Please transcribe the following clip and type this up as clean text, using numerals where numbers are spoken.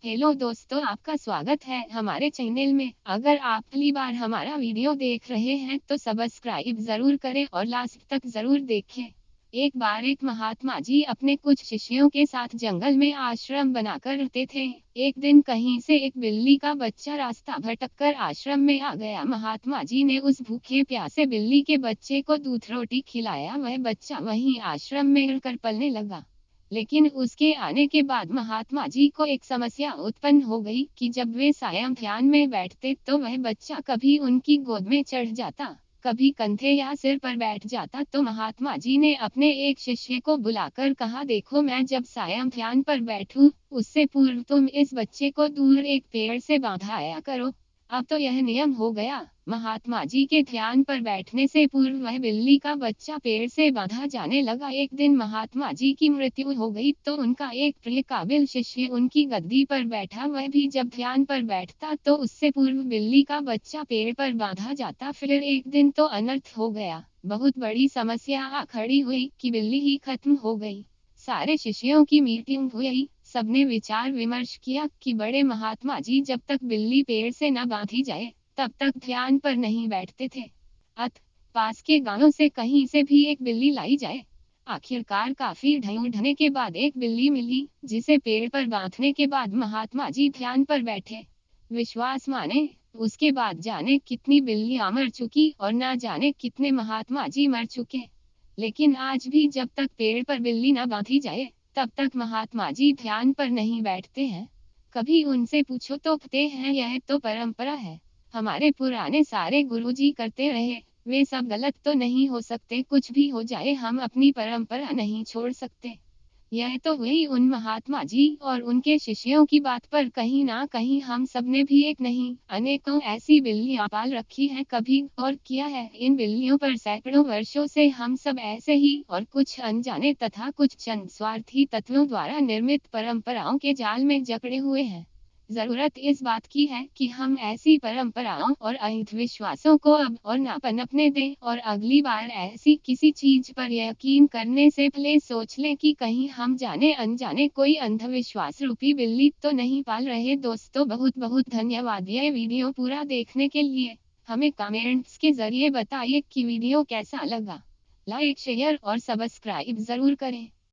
Hello दोस्तों, आपका स्वागत है हमारे चैनल में। अगर आप पहली बार हमारा वीडियो देख रहे हैं तो सब्सक्राइब जरूर करें और लास्ट तक जरूर देखें। एक बार एक महात्मा जी अपने कुछ शिष्यों के साथ जंगल में आश्रम बनाकर रहते थे। एक दिन कहीं से एक बिल्ली का बच्चा रास्ता भटककर आश्रम में आ गया। महात्मा जी ने उस भूखे प्यासे बिल्ली के बच्चे को दूध रोटी खिलाया। वह बच्चा वहीं आश्रम में रहकर पलने लगा। लेकिन उसके आने के बाद महात्मा जी को एक समस्या उत्पन्न हो गई कि जब वे सायं ध्यान में बैठते तो वह बच्चा कभी उनकी गोद में चढ़ जाता, कभी कंधे या सिर पर बैठ जाता। तो महात्मा जी ने अपने एक शिष्य को बुलाकर कहा, देखो, मैं जब सायं ध्यान पर बैठूं उससे पूर्व तुम इस बच्चे को दूर एक पेड़ से बांधा आया करो। अब तो यह नियम हो गया। महात्मा जी के ध्यान पर बैठने से पूर्व वह बिल्ली का बच्चा पेड़ से बांधा जाने लगा। एक दिन महात्मा जी की मृत्यु हो गई तो उनका एक प्रिय काबिल शिष्य उनकी गद्दी पर बैठा। वह भी जब ध्यान पर बैठता तो उससे पूर्व बिल्ली का बच्चा पेड़ पर बांधा जाता। फिर एक दिन तो अनर्थ हो गया। बहुत बड़ी समस्या आ खड़ी हुई कि बिल्ली ही खत्म हो गई। सारे शिष्यों की मीटिंग हुई। सबने विचार विमर्श किया कि बड़े महात्मा जी जब तक बिल्ली पेड़ से न बांधी जाए तब तक ध्यान पर नहीं बैठते थे। अत पास के गांव से कहीं से भी एक बिल्ली लाई जाए। आखिरकार काफी ढूंढने के बाद एक बिल्ली मिली जिसे पेड़ पर बांधने के बाद महात्मा जी ध्यान पर बैठे। विश्वास माने, उसके बाद जाने कितनी बिल्लियां मर चुकी और ना जाने कितने महात्मा जी मर चुके। लेकिन आज भी जब तक पेड़ पर बिल्ली न बांधी जाए तब तक महात्मा जी ध्यान पर नहीं बैठते हैं। कभी उनसे पूछो तो कहते हैं, यह तो परंपरा है, हमारे पुराने सारे गुरुजी करते रहे, वे सब गलत तो नहीं हो सकते। कुछ भी हो जाए हम अपनी परंपरा नहीं छोड़ सकते। यह तो हुई उन महात्मा जी और उनके शिष्यों की बात, पर कहीं ना कहीं हम सबने भी एक नहीं अनेकों ऐसी बिल्लियां पाल रखी हैं। कभी और किया है इन बिल्लियों पर सैकड़ों वर्षों से हम सब ऐसे ही और कुछ अनजाने तथा कुछ चंद स्वार्थी तत्वों द्वारा निर्मित परंपराओं के जाल में जकड़े हुए हैं। जरूरत इस बात की है कि हम ऐसी परंपराओं और अंधविश्वासों को अब और ना पनपने दें और अगली बार ऐसी किसी चीज पर यकीन करने से पहले सोच लें कि कहीं हम जाने अनजाने कोई अंधविश्वास रूपी बिल्ली तो नहीं पाल रहे। दोस्तों, बहुत बहुत धन्यवाद ये वीडियो पूरा देखने के लिए। हमें कमेंट्स के जरिए बताइए कि वीडियो कैसा लगा। लाइक, शेयर और सब्सक्राइब जरूर करें।